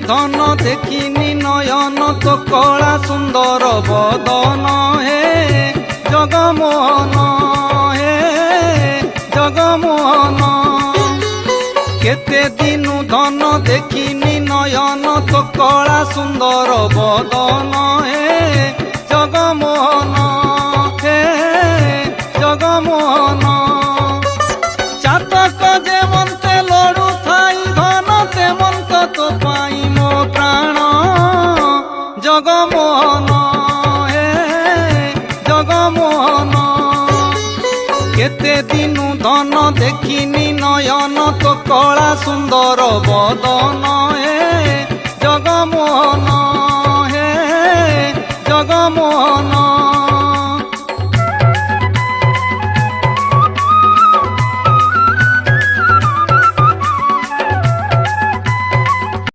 धन देखिनी नयन तो कला सुंदर बदन हे जगमोहन हे जगमोहन केते दिनु धन देखिनी नयन तो कला सुंदर बदन हे जगमोहन हे जगमोहन चातक जेमन्ते लड़ू थाई धन तेमन्त तो पाई मो प्राण जगमोहन हे जगमोहन केते दिनु धन देखिनी नयन तो कला सुंदर बदन हे